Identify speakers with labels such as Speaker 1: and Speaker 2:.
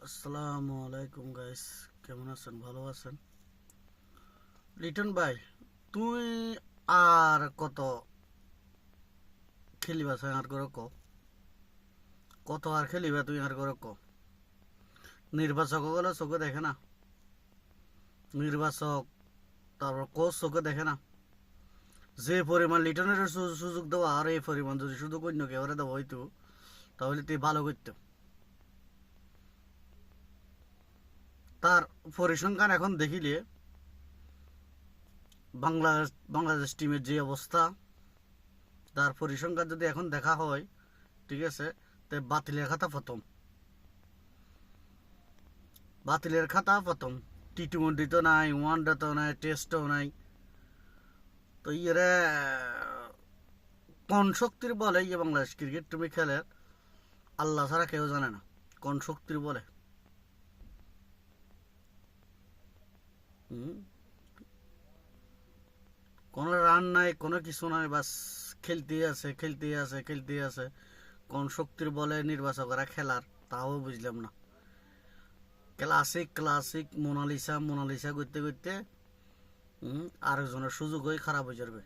Speaker 1: আসসালামু আলাইকুম গাইস, কেমন আছেন? ভালো আছেন? লিটন ভাই, তুই আর কত খেলিবা? আর করে ক, কত আর খেলিবা তুই? আর করে ক। নির্বাচক গেলে চোখে দেখে না, নির্বাচক তারপর কোচ চোখে দেখে না। যে পরিমাণ লিটনের সুযোগ দেওয়া আর এই পরিমাণ যদি সুযোগ অন্য কেউ দেওয়া হইতো তাহলে তুই ভালো করতো। তার পরিসংখ্যান এখন দেখিলে বাংলাদেশ বাংলাদেশ টিমের যে অবস্থা, তার পরিসংখ্যান যদি এখন দেখা হয়, ঠিক আছে, তো বাতিলের খাতা প্রথম। টি-20 তো নাই, ওয়ানডে তো নাই, টেস্টও নাই। তো ইয়ে কোন শক্তির বলে ইয়ে বাংলাদেশ ক্রিকেট তুমি খেলে আল্লাহ ছাড়া কেউ জানে না কোন শক্তির বলে। হুম, কোনো রান নাই, কোনো কিছু নাই, বাস খেলতেই আছে, খেলতেই আছে, খেলতেই আছে। কোন শক্তির বলে নির্বাচকরা খেলার তাও বুঝলাম না। ক্লাসিক ক্লাসিক মোনালিসা মোনালিসা করতে করতে আরেকজনের সুযোগ হয়ে খারাপ হয়ে যাবে।